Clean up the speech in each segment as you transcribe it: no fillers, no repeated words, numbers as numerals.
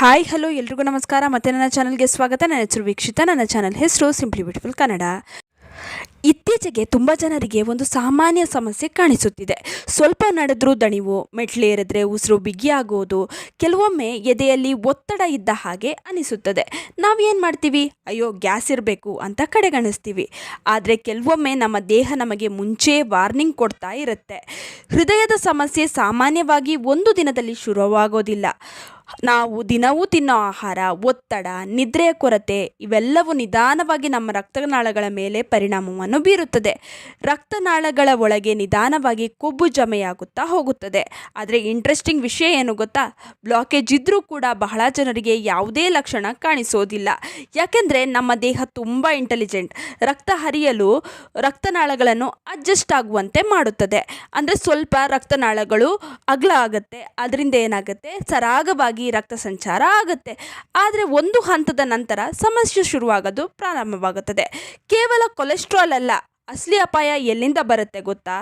Hi hello ಎಲ್ರಿಗೂ ನಮಸ್ಕಾರ. ಮತ್ತೆ ನನ್ನ ಚಾನಲ್ಗೆ ಸ್ವಾಗತ. ನನ್ನ ಹೆಸರು ವೀಕ್ಷಿತ. ನನ್ನ ಚಾನಲ್ ಹೆಸರು ಸಿಂಪ್ಲಿ ಬ್ಯೂಟಿಫುಲ್ ಕನ್ನಡ. ಇತ್ತೀಚೆಗೆ ತುಂಬ ಜನರಿಗೆ ಒಂದು ಸಾಮಾನ್ಯ ಸಮಸ್ಯೆ ಕಾಣಿಸುತ್ತಿದೆ. ಸ್ವಲ್ಪ ನಡೆದ್ರೂ ದಣಿವು, ಮೆಟ್ಲೇರಿದ್ರೆ ಉಸಿರು ಬಿಗಿಯಾಗೋದು, ಕೆಲವೊಮ್ಮೆ ಎದೆಯಲ್ಲಿ ಒತ್ತಡ ಇದ್ದ ಹಾಗೆ ಅನಿಸುತ್ತದೆ. ನಾವೇನು ಮಾಡ್ತೀವಿ, ಅಯ್ಯೋ ಗ್ಯಾಸ್ ಇರಬೇಕು ಅಂತ ಕಡೆಗಣಿಸ್ತೀವಿ. ಆದರೆ ಕೆಲವೊಮ್ಮೆ ನಮ್ಮ ದೇಹ ನಮಗೆ ಮುಂಚೆ ವಾರ್ನಿಂಗ್ ಕೊಡ್ತಾ ಇರುತ್ತೆ. ಹೃದಯದ ಸಮಸ್ಯೆ ಸಾಮಾನ್ಯವಾಗಿ ಒಂದು ದಿನದಲ್ಲಿ ಶುರುವಾಗೋದಿಲ್ಲ. ನಾವು ದಿನವೂ ತಿನ್ನೋ ಆಹಾರ, ಒತ್ತಡ, ನಿದ್ರೆಯ ಕೊರತೆ ಇವೆಲ್ಲವೂ ನಿಧಾನವಾಗಿ ನಮ್ಮ ರಕ್ತನಾಳಗಳ ಮೇಲೆ ಪರಿಣಾಮವನ್ನು ಬೀರುತ್ತದೆ. ರಕ್ತನಾಳಗಳ ಒಳಗೆ ನಿಧಾನವಾಗಿ ಕೊಬ್ಬು ಜಮೆಯಾಗುತ್ತಾ ಹೋಗುತ್ತದೆ. ಆದರೆ ಇಂಟ್ರೆಸ್ಟಿಂಗ್ ವಿಷಯ ಏನು ಗೊತ್ತಾ, ಬ್ಲಾಕೇಜ್ ಇದ್ದರೂ ಕೂಡ ಬಹಳ ಜನರಿಗೆ ಯಾವುದೇ ಲಕ್ಷಣ ಕಾಣಿಸೋದಿಲ್ಲ. ಯಾಕೆಂದರೆ ನಮ್ಮ ದೇಹ ತುಂಬ ಇಂಟೆಲಿಜೆಂಟ್. ರಕ್ತ ಹರಿಯಲು ರಕ್ತನಾಳಗಳನ್ನು ಅಡ್ಜಸ್ಟ್ ಆಗುವಂತೆ ಮಾಡುತ್ತದೆ. ಅಂದರೆ ಸ್ವಲ್ಪ ರಕ್ತನಾಳಗಳು ಅಗಲ ಆಗುತ್ತೆ, ಅದರಿಂದ ಏನಾಗುತ್ತೆ, ಸರಾಗವಾಗಿ ರಕ್ತ ಸಂಚಾರ ಆಗುತ್ತೆ. ಆದರೆ ಒಂದು ಹಂತದ ನಂತರ ಸಮಸ್ಯೆ ಶುರುವಾಗೋದು ಪ್ರಾರಂಭವಾಗುತ್ತದೆ. ಕೇವಲ ಕೊಲೆಸ್ಟ್ರಾಲ್ ಅಲ್ಲ, ಅಸಲಿ ಅಪಾಯ ಎಲ್ಲಿಂದ ಬರುತ್ತೆ ಗೊತ್ತಾ?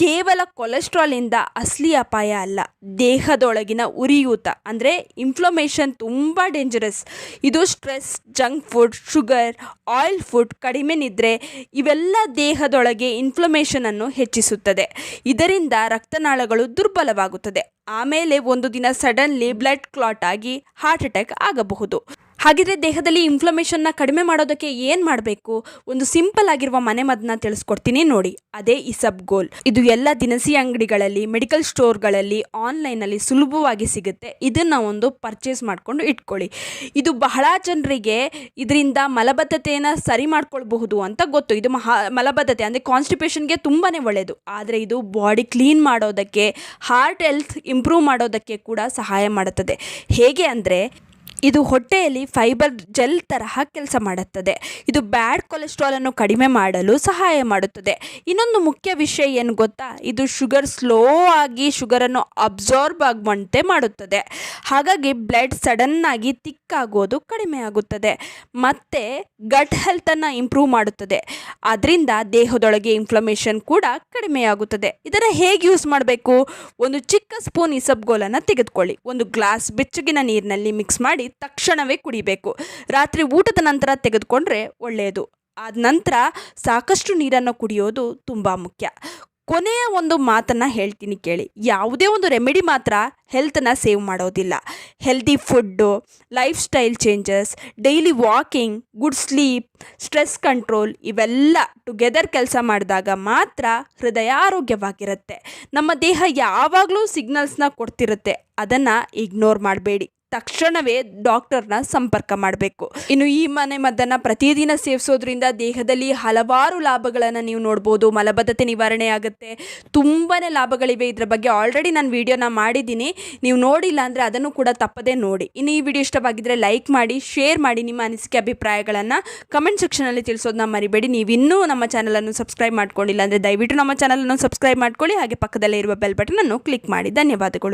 ಕೇವಲ ಕೊಲೆಸ್ಟ್ರಾಲಿಂದ ಅಸಲಿ ಅಪಾಯ ಅಲ್ಲ, ದೇಹದೊಳಗಿನ ಉರಿಯೂತ ಅಂದರೆ ಇನ್ಫ್ಲಮೇಷನ್ ತುಂಬ ಡೇಂಜರಸ್. ಇದು stress, junk food, sugar, oil food, ಕಡಿಮೆ ನಿದ್ರೆ ಇವೆಲ್ಲ ದೇಹದೊಳಗೆ ಇನ್ಫ್ಲಮೇಷನನ್ನು ಹೆಚ್ಚಿಸುತ್ತದೆ. ಇದರಿಂದ ರಕ್ತನಾಳಗಳು ದುರ್ಬಲವಾಗುತ್ತದೆ. ಆಮೇಲೆ ಒಂದು ದಿನ ಸಡನ್ಲಿ ಬ್ಲಡ್ ಕ್ಲಾಟ್ ಆಗಿ ಹಾರ್ಟ್ ಅಟ್ಯಾಕ್ ಆಗಬಹುದು. ಹಾಗಿದ್ರೆ ದೇಹದಲ್ಲಿ ಇನ್ಫ್ಲಮೇಷನ್ನ ಕಡಿಮೆ ಮಾಡೋದಕ್ಕೆ ಏನು ಮಾಡಬೇಕು? ಒಂದು ಸಿಂಪಲ್ ಆಗಿರುವ ಮನೆಮದ್ದನ್ನ ತಿಳಿಸ್ಕೊಡ್ತೀನಿ ನೋಡಿ. ಅದೇ ಇಸಬ್ಗೋಲ್. ಇದು ಎಲ್ಲ ದಿನಸಿ ಅಂಗಡಿಗಳಲ್ಲಿ, ಮೆಡಿಕಲ್ ಸ್ಟೋರ್ಗಳಲ್ಲಿ, ಆನ್ಲೈನಲ್ಲಿ ಸುಲಭವಾಗಿ ಸಿಗುತ್ತೆ. ಇದನ್ನು ಒಂದು ಪರ್ಚೇಸ್ ಮಾಡಿಕೊಂಡು ಇಟ್ಕೊಳ್ಳಿ. ಇದು ಬಹಳ ಜನರಿಗೆ ಇದರಿಂದ ಮಲಬದ್ಧತೆಯನ್ನು ಸರಿ ಮಾಡ್ಕೊಳ್ಬಹುದು ಅಂತ ಗೊತ್ತು. ಇದು ಮಲಬದ್ಧತೆ ಅಂದರೆ ಕಾನ್ಸ್ಟಿಪೇಷನ್ಗೆ ತುಂಬಾ ಒಳ್ಳೆಯದು. ಆದರೆ ಇದು ಬಾಡಿ ಕ್ಲೀನ್ ಮಾಡೋದಕ್ಕೆ, ಹಾರ್ಟ್ ಹೆಲ್ತ್ ಇಂಪ್ರೂವ್ ಮಾಡೋದಕ್ಕೆ ಕೂಡ ಸಹಾಯ ಮಾಡುತ್ತದೆ. ಹೇಗೆ ಅಂದರೆ, ಇದು ಹೊಟ್ಟೆಯಲ್ಲಿ ಫೈಬರ್ ಜೆಲ್ ತರಹ ಕೆಲಸ ಮಾಡುತ್ತದೆ. ಇದು ಬ್ಯಾಡ್ ಕೊಲೆಸ್ಟ್ರಾಲನ್ನು ಕಡಿಮೆ ಮಾಡಲು ಸಹಾಯ ಮಾಡುತ್ತದೆ. ಇನ್ನೊಂದು ಮುಖ್ಯ ವಿಷಯ ಏನು ಗೊತ್ತಾ, ಇದು ಶುಗರ್ ಸ್ಲೋ ಆಗಿ ಶುಗರನ್ನು ಅಬ್ಸಾರ್ಬ್ ಆಗುವಂತೆ ಮಾಡುತ್ತದೆ. ಹಾಗಾಗಿ ಬ್ಲಡ್ ಸಡನ್ನಾಗಿ ತಿಕ್ಕಾಗೋದು ಕಡಿಮೆ ಆಗುತ್ತದೆ. ಮತ್ತು ಗಟ್ ಹೆಲ್ತನ್ನು ಇಂಪ್ರೂವ್ ಮಾಡುತ್ತದೆ. ಅದರಿಂದ ದೇಹದೊಳಗೆ ಇನ್ಫ್ಲಮೇಷನ್ ಕೂಡ ಕಡಿಮೆಯಾಗುತ್ತದೆ. ಇದನ್ನು ಹೇಗೆ ಯೂಸ್ ಮಾಡಬೇಕು? ಒಂದು ಚಿಕ್ಕ ಸ್ಪೂನ್ ಇಸಬ್ಗೋಲನ್ನು ತೆಗೆದುಕೊಳ್ಳಿ. ಒಂದು ಗ್ಲಾಸ್ ಬೆಚ್ಚಗಿನ ನೀರಿನಲ್ಲಿ ಮಿಕ್ಸ್ ಮಾಡಿ ತಕ್ಷಣವೇ ಕುಡಿಬೇಕು. ರಾತ್ರಿ ಊಟದ ನಂತರ ತೆಗೆದುಕೊಂಡ್ರೆ ಒಳ್ಳೆಯದು. ಆದ ನಂತರ ಸಾಕಷ್ಟು ನೀರನ್ನು ಕುಡಿಯೋದು ತುಂಬ ಮುಖ್ಯ. ಕೊನೆಯ ಒಂದು ಮಾತನ್ನು ಹೇಳ್ತೀನಿ ಕೇಳಿ. ಯಾವುದೇ ಒಂದು ರೆಮಿಡಿ ಮಾತ್ರ ಹೆಲ್ತನ್ನು ಸೇವ್ ಮಾಡೋದಿಲ್ಲ. Healthy food, life style changes, daily walking, good sleep, stress control ಇವೆಲ್ಲ ಟುಗೆದರ್ ಕೆಲಸ ಮಾಡಿದಾಗ ಮಾತ್ರ ಹೃದಯ ಆರೋಗ್ಯವಾಗಿರುತ್ತೆ. ನಮ್ಮ ದೇಹ ಯಾವಾಗಲೂ ಸಿಗ್ನಲ್ಸ್ನ ಕೊಡ್ತಿರುತ್ತೆ. ಅದನ್ನು ಇಗ್ನೋರ್ ಮಾಡಬೇಡಿ. ತಕ್ಷಣವೇ ಡಾಕ್ಟರ್ನ ಸಂಪರ್ಕ ಮಾಡಬೇಕು. ಇನ್ನು ಈ ಮನೆಮದ್ದನ್ನು ಪ್ರತಿದಿನ ಸೇವಿಸೋದ್ರಿಂದ ದೇಹದಲ್ಲಿ ಹಲವಾರು ಲಾಭಗಳನ್ನು ನೀವು ನೋಡ್ಬೋದು. ಮಲಬದ್ಧತೆ ನಿವಾರಣೆ ಆಗುತ್ತೆ. ತುಂಬಾ ಲಾಭಗಳಿವೆ. ಇದರ ಬಗ್ಗೆ ಆಲ್ರೆಡಿ ನಾನು ವಿಡಿಯೋನ ಮಾಡಿದ್ದೀನಿ. ನೀವು ನೋಡಿಲ್ಲ ಅಂದರೆ ಅದನ್ನು ಕೂಡ ತಪ್ಪದೇ ನೋಡಿ. ಇನ್ನು ಈ ವಿಡಿಯೋ ಇಷ್ಟವಾಗಿದ್ದರೆ ಲೈಕ್ ಮಾಡಿ, ಶೇರ್ ಮಾಡಿ. ನಿಮ್ಮ ಅನಿಸಿಕೆ ಅಭಿಪ್ರಾಯಗಳನ್ನು ಕಮೆಂಟ್ ಸೆಕ್ಷನಲ್ಲಿ ತಿಳಿಸೋದನ್ನ ಮರಿಬೇಡಿ. ನೀವು ಇನ್ನೂ ನಮ್ಮ ಚಾನಲನ್ನು ಸಬ್ಸ್ಕ್ರೈಬ್ ಮಾಡ್ಕೊಂಡಿಲ್ಲ ಅಂದರೆ ದಯವಿಟ್ಟು ನಮ್ಮ ಚಾನಲನ್ನು ಸಬ್ಸ್ಕ್ರೈಬ್ ಮಾಡ್ಕೊಳ್ಳಿ. ಹಾಗೆ ಪಕ್ಕದಲ್ಲೇ ಇರುವ ಬೆಲ್ ಬಟನನ್ನು ಕ್ಲಿಕ್ ಮಾಡಿ. ಧನ್ಯವಾದಗಳು.